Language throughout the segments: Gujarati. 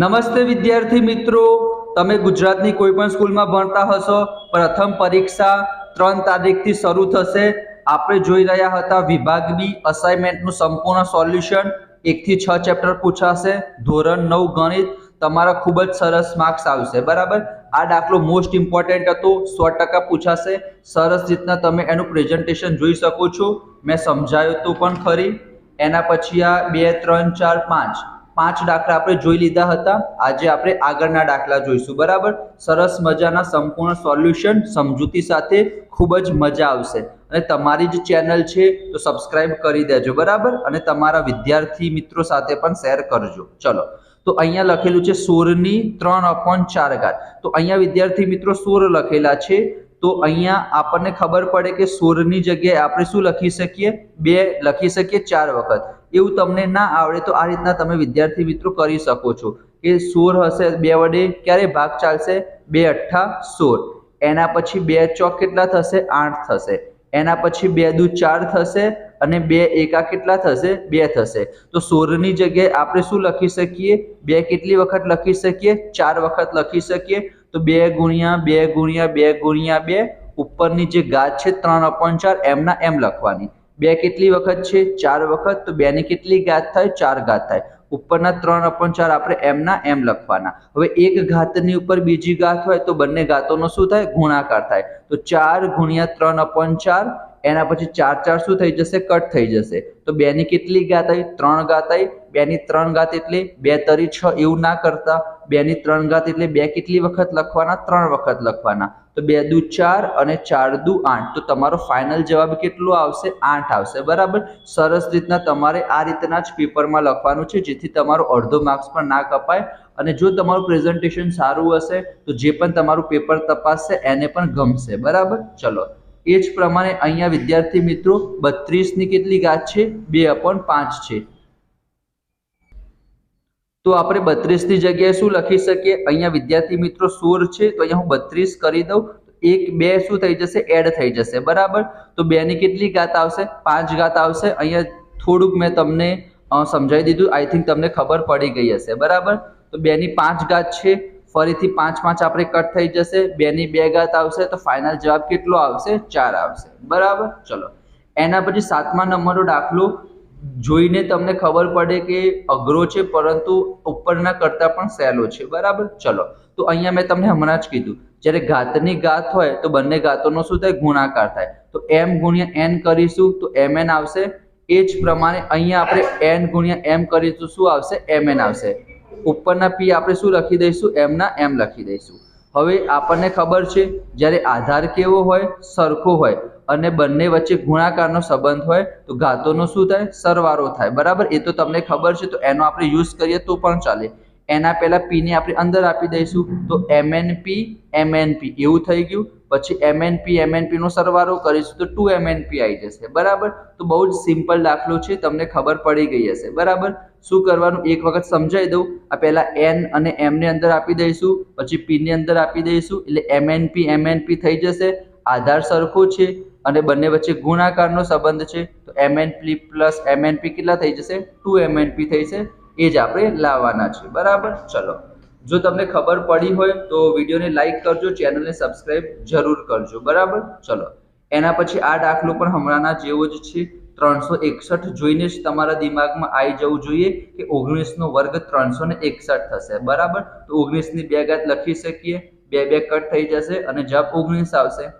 નમસ્તે વિદ્યાર્થી મિત્રો, તમે ગુજરાતની કોઈ પણ સ્કૂલમાં ભણતા હશો. પ્રથમ પરીક્ષા 3 તારીખથી શરૂ થશે. આપણે જોઈ રહ્યા હતા વિભાગ બી અસાઇનમેન્ટનું સંપૂર્ણ સોલ્યુશન. 1 થી 6 ચેપ્ટર પૂછાશે. ધોરણ 9 ગણિત. તમારા ખૂબ જ સરસ માર્ક્સ આવશે. બરાબર, આ દાખલો મોસ્ટ ઇમ્પોર્ટન્ટ હતો, 100% પૂછાશે. સરસ રીતના તમે એનું પ્રેઝન્ટેશન જોઈ શકો છો. મેં સમજાવ્યું હતું પણ ખરી. એના પછી આ 2 3 4 5 દાખલા આપણે જોઈ લીધા હતા. આજે આપણે આગળના દાખલા જોઈશું. બરાબર, સરસ મજાના સંપૂર્ણ સોલ્યુશન સમજૂતી સાથે. ખૂબ જ મજા આવશે. અને તમારી જ ચેનલ છે તો સબસ્ક્રાઇબ કરી દેજો. બરાબર, અને તમારા વિદ્યાર્થી મિત્રો સાથે પણ શેર કરજો. ચલો, તો અહીંયા લખેલું છે 16 ની 3/4. તો અહીંયા વિદ્યાર્થી મિત્રો 16 લખેલા છે. તો અહીંયા આપણને ખબર પડે કે 16 ની જગ્યાએ આપણે શું લખી શકીએ? 2 લખી શકીએ 4 વખત. એવું તમને ના આવડે તો આ રીતના તમે વિદ્યાર્થી મિત્રો કરી શકો છો કે 16 હશે 2 વડે ક્યારે ભાગ ચાલશે? 2 × 8 = 16. એના પછી 2 ચોક કેટલા થશે? 8 થશે. એના પછી 2 દુ 4 થશે અને 2 એકા કેટલા થશે? 2 થશે. તો 16 ની જગ્યાએ આપણે શું લખી શકીએ? 2 કેટલી વખત લખી શકીએ? 4 વખત લખી શકીએ. તો 2 × 2 × 2 × 2 ઉપરની જે ઘાત છે 3/4 એમના એમ લખવાની. 2 કેટલી વખત છે? 4 વખત. તો 2 ની કેટલી ઘાત થાય? 4 ઘાત થાય. ઉપરના 3/4 આપણે એમના એમ લખવાના. હવે એક ઘાતની ઉપર બીજી ઘાત હોય તો બંને ઘાતોનો શું થાય? ગુણાકાર થાય. તો 4 × 3/4. એના પછી 4 4 શું થઈ જશે? કટ થઈ જશે. તો 2 ની કેટલી ઘાત આવી? 3 ઘાત આવી. 2 ની 3 ઘાત એટલે 2 તરી 6. એવું ના કરતા. 2 ની 3 ઘાત એટલે 2 કેટલી વખત લખવાના? 3 વખત લખવાના. તો 2 દુ 4 અને 4 દુ 8. તો તમારો ફાઇનલ જવાબ કેટલો આવશે? 8 આવશે. બરાબર, સરસ રીતના તમારે આ રીતના જ પેપરમાં લખવાનું છે, જેથી તમારો અડધો માર્ક્સ પણ ના કપાય. અને જો તમારું પ્રેઝન્ટેશન સારું હશે તો જે પણ તમારું પેપર તપાસશે એને પણ ગમશે. બરાબર, ચલો, એ જ પ્રમાણે અહીંયા વિદ્યાર્થી મિત્રો 32 ની કેટલી ઘાત છે? 2/5 છે. તો આપણે 32 ની જગ્યાએ શું લખી શકીએ? અહીંયા વિદ્યાર્થી મિત્રો 16 છે તો અહીંયા હું 32 કરી દઉં. 1 2 શું થઈ જશે? એડ થઈ જશે. બરાબર, તો 2 ની કેટલી ઘાત આવશે? 5 ઘાત આવશે. અહીંયા થોડુંક મેં તમને સમજાવી દીધું. આઈ થિંક તમને ખબર પડી ગઈ હશે. બરાબર, તો 2 ની 5 ઘાત છે. ફરીથી 5 5 આપણે કટ થઈ જશે. 2 ની 2 ઘાત આવશે. તો ફાઇનલ જવાબ કેટલો આવશે? 4 આવશે. બરાબર, ચલો, એના પછી 7મા નંબરનો દાખલો જોઈને તમને ખબર પડે કે અઘરો છે, પરંતુ ઉપરના કરતા પણ સહેલો છે. બરાબર, ચલો, તો અહીંયા મેં તમને હમણાં જ કીધું, જ્યારે ઘાતની ઘાત હોય તો બંને ઘાતોનો શું થાય? ગુણાકાર થાય. તો m × n કરીશું તો mn આવશે. એ જ પ્રમાણે અહીંયા આપણે n × m કરીશું, શું આવશે? mn આવશે. ઉપરના p આપણે શું લખી દઈશું? m ના m લખી દઈશું. હવે આપણને ખબર છે જ્યારે આધાર કેવો હોય? સરખો હોય અને બંને વચ્ચે ગુણાકારનો સંબંધ હોય તો ઘાતોનો શું થાય? સરવાળો થાય. બરાબર, એ તો તમને ખબર છે. તો એનો આપણે યુઝ કરીએ તો પણ ચાલે. એના પહેલા p ને આપણે અંદર આપી દઈશું. તો mnp mnp એવું થઈ ગયું. પછી mnp નો સરવાળો કરીશું તો 2mnp આવી જશે. બરાબર, તો બહુ જ સિમ્પલ દાખલો છે, તમને ખબર પડી ગઈ હશે. બરાબર, શું કરવાનું એક વખત સમજાવી દઉં. આ પહેલા n અને m ને અંદર આપી દઈશું, પછી p ની અંદર આપી દઈશું, એટલે mnp થઈ જશે. આધાર સરખો છે અને બંને વચ્ચે ગુણાકારનો સંબંધ છે. તો mnp પ્લસ mnp કેટલા થઈ જશે? 2mnp થઈ જશે. એ જ આપણે લાવવાના છે. બરાબર, ચલો, જો તમને ખબર પડી હોય તો વિડીયોને લાઈક કરજો, ચેનલને સબસ્ક્રાઇબ જરૂર કરજો. બરાબર, ચલો, એના પછી આ દાખલો પણ હમણાંના જેવો જ છે. 361 જોઈને જ તમારા દિમાગમાં આવી જવું જોઈએ કે 19 નો વર્ગ 361 થશે. બરાબર, તો 19 ની 2 ઘાત લખી શકીએ. 2 2 કટ થઈ જશે અને જવાબ 19 આવશે.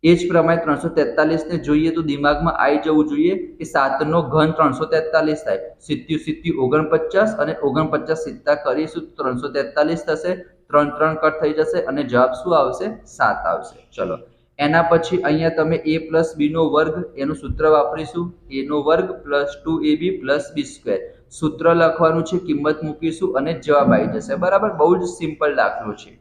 એ જ પ્રમાણે 343 ને જોઈએ તો દિમાગમાં આવી જવું જોઈએ કે 7 નો ઘન 343 થાય. 7 49 અને 49 સીધા કરીશું તો 343 થશે. 3 3 કટ થઈ જશે અને જવાબ શું આવશે? 7 આવશે. ચલો, એના પછી અહીંયા તમે a + b નો વર્ગ એનું સૂત્ર વાપરીશું. a નો વર્ગ + 2ab + b². સૂત્ર લખવાનું છે, કિંમત મૂકીશું અને જવાબ આવી જશે. બરાબર, બહુ જ સિમ્પલ દાખલો છે.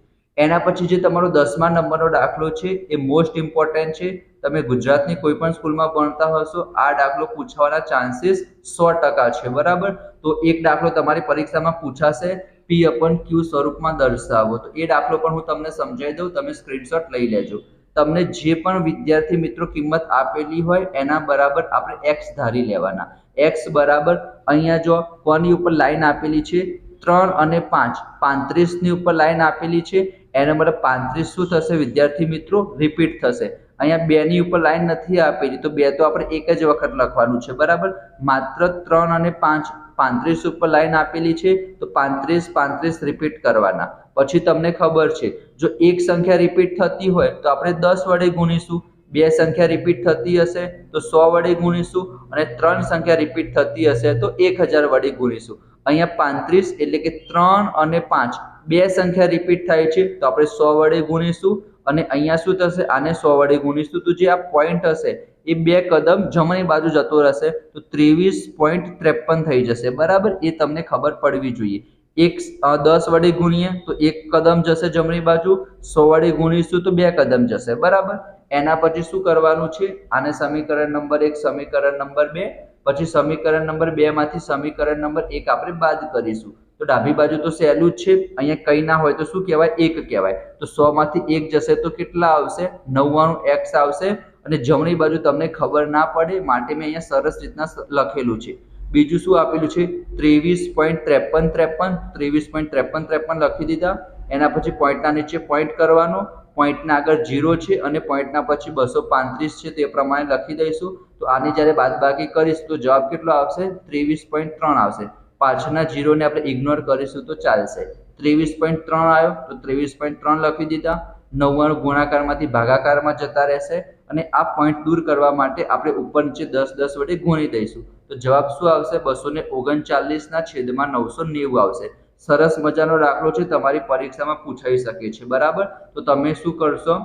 એના પછી જે તમારો 10મા નંબરનો દાખલો છે એ મોસ્ટ ઇમ્પોર્ટન્ટ છે. તમે ગુજરાતની કોઈ પણ સ્કૂલમાં ભણતા હશો, આ દાખલો પૂછવાના ચાન્સીસ 100% છે. બરાબર, તો એક દાખલો તમારી પરીક્ષામાં પૂછાશે, p/q સ્વરૂપમાં દર્શાવો. તો એ દાખલો પણ હું તમને સમજાવી દઉં, તમે સ્ક્રીનશોટ લઈ લેજો. તમને જે પણ વિદ્યાર્થી મિત્રો કિંમત આપેલી હોય એના બરાબર આપણે x ધારી લેવાના. x બરાબર અહીંયા જો કોની ઉપર લાઈન આપેલી છે? 3 અને 5 35 ની ઉપર લાઈન આપેલી છે, એનો મતલબ 35 શું થશે વિદ્યાર્થી મિત્રો? રિપીટ થશે. અહીંયા 2 ની ઉપર લાઈન નથી આપેલી તો 2 તો આપણે એક જ વખત લખવાનું છે, બરાબર. માત્ર 3 અને 5 35 ઉપર લાઈન આપેલી છે તો 35 રિપીટ કરવાના. પછી તમને ખબર છે જો એક સંખ્યા રિપીટ થતી હોય તો આપણે 10 વડે ગુણીશું, બે સંખ્યા રિપીટ થતી હશે તો 100 વડે ગુણીશું અને 3 સંખ્યા રિપીટ થતી હશે તો 1000 વડે ગુણીશું. અહીંયા 35 એટલે કે 3 અને 5 બે સંખ્યા રિપીટ થાય છે તો આપણે 100 વડે ગુણીશું અને અહીંયા શું થશે? આને 100 વડે ગુણીશું તો જે આ પોઈન્ટ હશે એ 2 કદમ જમણી બાજુ જતો રહેશે તો 23.53 થઈ જશે, બરાબર. એ તમને ખબર પડવી જોઈએ. 10 વડે ગુણીએ તો 1 કદમ જશે જમણી બાજુ, 100 વડે ગુણીશું તો 2 કદમ જશે, બરાબર. એના પછી શું કરવાનું છે? આને સમીકરણ નંબર 1, સમીકરણ નંબર 2, પછી સમીકરણ નંબર 2 માંથી સમીકરણ નંબર 1 આપણે બાદ કરીશું તો ડાબી બાજુ તો સહેલું જ છે. અહીંયા કઈ ના હોય તો શું કહેવાય? 1 કહેવાય. તો 100 માંથી 1 જશે તો કેટલા આવશે? 99x આવશે. અને જમણી બાજુ તમને ખબર ના પડે માટે મેં અહીંયા સરસ રીતના લખેલું છે. બીજું શું આપેલું છે? 23.53 લખી દીધા. એના પછી પોઈન્ટના નીચે પોઈન્ટ કરવાનો, પોઈન્ટના આગળ 0 છે અને પોઈન્ટના પછી 235 છે તે પ્રમાણે લખી દઈશું. તો આની જ્યારે બાદબાકી કરીશ તો જવાબ કેટલો આવશે? 23.3 આવશે. પાછળના 0 ને આપણે ઇગ્નોર કરીશું તો ચાલશે. 23.3 આવ્યો તો 23.3 લખી દીધા. 99 ગુણાકારમાંથી ભાગાકારમાં જતા રહેશે અને આ પોઈન્ટ દૂર કરવા માટે આપણે ઉપર નીચે 10 વડે ગુણી દઈશું તો જવાબ શું આવશે? 239 ના છેદમાં 990 આવશે. સરસ મજાનો દાખલો છે, તમારી પરીક્ષામાં પૂછાઈ શકે છે, બરાબર. તો તમે શું કરશો?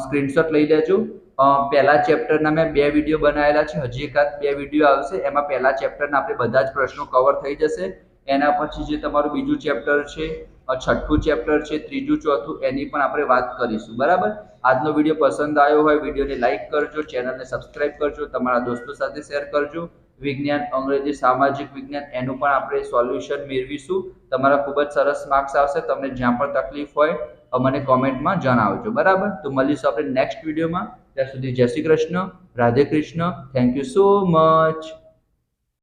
સ્ક્રીનશોટ લઈ લેજો. પહેલા ચેપ્ટરના મેં 2 વિડીયો બનાવેલા છે, હજી એકાદ 2 વિડીયો આવશે. એમાં પહેલા ચેપ્ટરના આપણે બધા જ પ્રશ્નો કવર થઈ જશે. એના પછી જે તમારું બીજું ચેપ્ટર છે, છઠ્ઠું ચેપ્ટર છે, ત્રીજું, ચોથું, એની પણ આપણે વાત કરીશું, બરાબર. આજનો વિડીયો પસંદ આવ્યો હોય વિડીયોને લાઈક કરજો, ચેનલને સબસ્ક્રાઇબ કરજો, તમારા દોસ્તો સાથે શેર કરજો. વિજ્ઞાન, અંગ્રેજી, સામાજિક વિજ્ઞાન એનું પણ આપણે સોલ્યુશન મેળવીશું. તમારા ખૂબ જ સરસ માર્ક્સ આવશે. તમને જ્યાં પણ તકલીફ હોય મને કોમેન્ટમાં જણાવજો, બરાબર. તો મળીશું આપણે નેક્સ્ટ વિડીયોમાં. ત્યાં સુધી જય Shri Krishna, Radhe Krishna. Thank you so much.